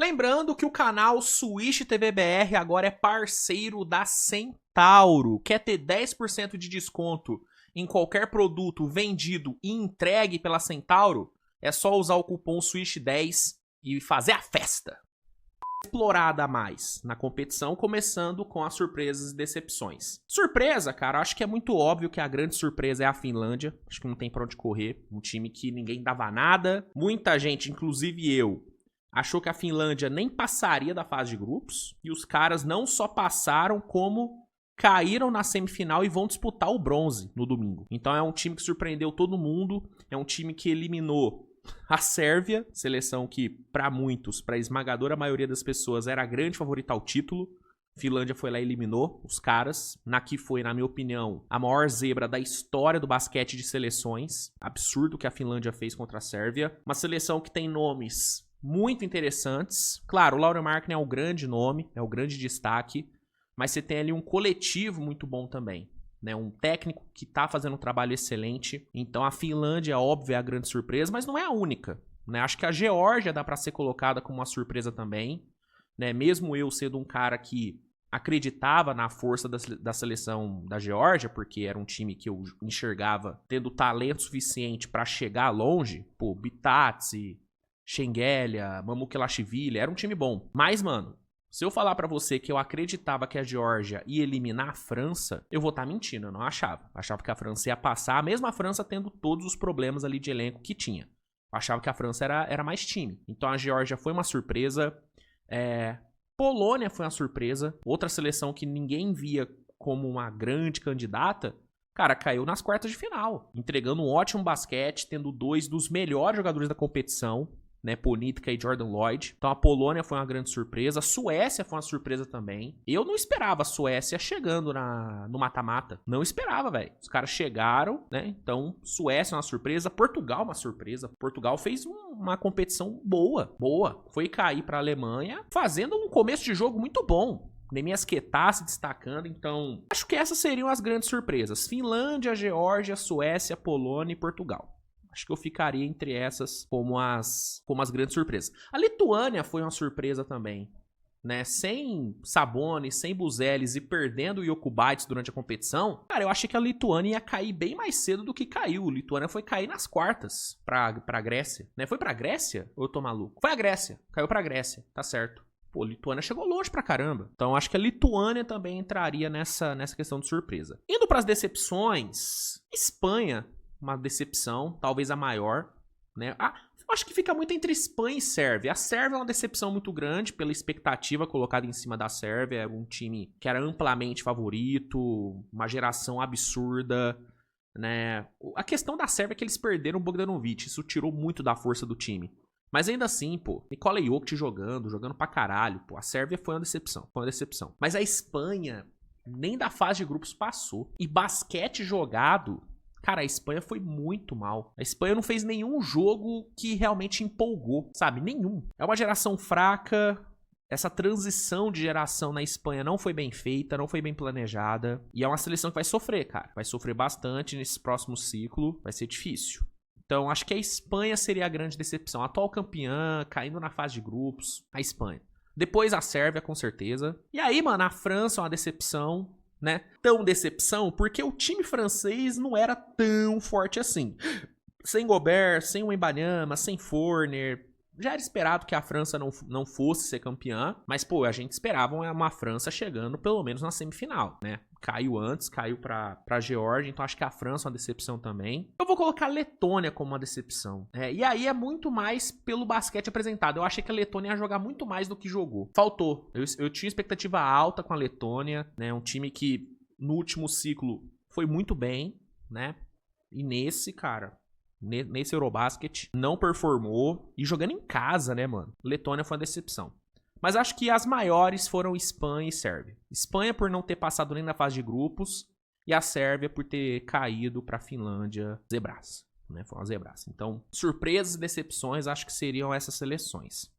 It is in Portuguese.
Lembrando que o canal Switch TV BR agora é parceiro da Centauro. Quer ter 10% de desconto em qualquer produto vendido e entregue pela Centauro? É só usar o cupom SWITCH10 e fazer a festa. Explorada a mais na competição, começando com as surpresas e decepções. Surpresa, cara, acho que é muito óbvio que a grande surpresa é a Finlândia. Acho que não tem pra onde correr. Um time que ninguém dava nada. Muita gente, inclusive eu, achou que a Finlândia nem passaria da fase de grupos. E os caras não só passaram, como caíram na semifinal e vão disputar o bronze no domingo. Então é um time que surpreendeu todo mundo. É um time que eliminou a Sérvia, seleção que, para muitos, para a esmagadora maioria das pessoas, era a grande favorita ao título. Finlândia foi lá e eliminou os caras, na que foi, na minha opinião, a maior zebra da história do basquete de seleções. Absurdo o que a Finlândia fez contra a Sérvia. Uma seleção que tem nomes muito interessantes. Claro, o Lauri Markkanen é o grande nome, é o grande destaque, mas você tem ali um coletivo muito bom também. Né, um técnico que tá fazendo um trabalho excelente. Então a Finlândia, óbvio, é a grande surpresa, mas não é a única. Né? Acho que a Geórgia dá para ser colocada como uma surpresa também. Né? Mesmo eu sendo um cara que acreditava na força da seleção da Geórgia, porque era um time que eu enxergava tendo talento suficiente para chegar longe. Pô, Bitatsi, Shengelia, Mamukelashvili, era um time bom. Mas, mano, se eu falar pra você que eu acreditava que a Geórgia ia eliminar a França, eu vou estar mentindo, eu não achava. Achava que a França ia passar, mesmo a França tendo todos os problemas ali de elenco que tinha. Eu achava que a França era mais time. Então a Geórgia foi uma surpresa. Polônia foi uma surpresa. Outra seleção que ninguém via como uma grande candidata, cara, caiu nas quartas de final. Entregando um ótimo basquete, tendo dois dos melhores jogadores da competição. Né, Ponitka e Jordan Lloyd. Então a Polônia foi uma grande surpresa. A Suécia foi uma surpresa também. Eu não esperava a Suécia chegando no mata-mata. Não esperava, velho. Os caras chegaram, né? Então, Suécia é uma surpresa. Portugal uma surpresa. Portugal fez uma competição boa. Foi cair pra Alemanha, fazendo um começo de jogo muito bom. Nemias-Quetá se destacando. Então, acho que essas seriam as grandes surpresas. Finlândia, Geórgia, Suécia, Polônia e Portugal. Acho que eu ficaria entre essas como as grandes surpresas. A Lituânia foi uma surpresa também, né? Sem Sabonis, sem Buzelis e perdendo o Jokubaitis durante a competição, cara, eu achei que a Lituânia ia cair bem mais cedo do que caiu. A Lituânia foi cair nas quartas pra Grécia, né? Foi pra Grécia? Ou eu tô maluco? Foi a Grécia, caiu pra Grécia, tá certo. Pô, a Lituânia chegou longe pra caramba. Então acho que a Lituânia também entraria nessa questão de surpresa. Indo pras decepções, Espanha, uma decepção, talvez a maior, né? Eu acho que fica muito entre Espanha e Sérvia. A Sérvia é uma decepção muito grande pela expectativa colocada em cima da Sérvia. Era um time que era amplamente favorito, uma geração absurda, né? A questão da Sérvia é que eles perderam o Bogdanovic, isso tirou muito da força do time. Mas ainda assim, pô, Nikola Jokic jogando pra caralho, pô, a Sérvia foi uma decepção, Mas a Espanha nem da fase de grupos passou. E basquete jogado, cara, a Espanha foi muito mal. A Espanha não fez nenhum jogo que realmente empolgou, sabe? Nenhum. É uma geração fraca. Essa transição de geração na Espanha não foi bem feita, não foi bem planejada. E é uma seleção que vai sofrer, cara. Vai sofrer bastante nesse próximo ciclo. Vai ser difícil. Então, acho que a Espanha seria a grande decepção. A atual campeã, caindo na fase de grupos. A Espanha. Depois a Sérvia, com certeza. E aí, mano, a França é uma decepção. Né? Tão decepção, porque o time francês não era tão forte assim. Sem Gobert, sem Wembanyama, sem Fournier. Já era esperado que a França não fosse ser campeã, mas, pô, a gente esperava uma França chegando pelo menos na semifinal, né? Caiu antes, caiu pra Geórgia, então acho que a França é uma decepção também. Eu vou colocar a Letônia como uma decepção. E aí é muito mais pelo basquete apresentado. Eu achei que a Letônia ia jogar muito mais do que jogou. Faltou. Eu tinha expectativa alta com a Letônia, né? Um time que no último ciclo foi muito bem, né? E nesse, cara, nesse Eurobasket, não performou. E jogando em casa, né, mano? Letônia foi uma decepção. Mas acho que as maiores foram Espanha e Sérvia. Espanha por não ter passado nem na fase de grupos. E a Sérvia por ter caído pra Finlândia zebraça. Né? Foi uma zebraça. Então, surpresas e decepções acho que seriam essas seleções.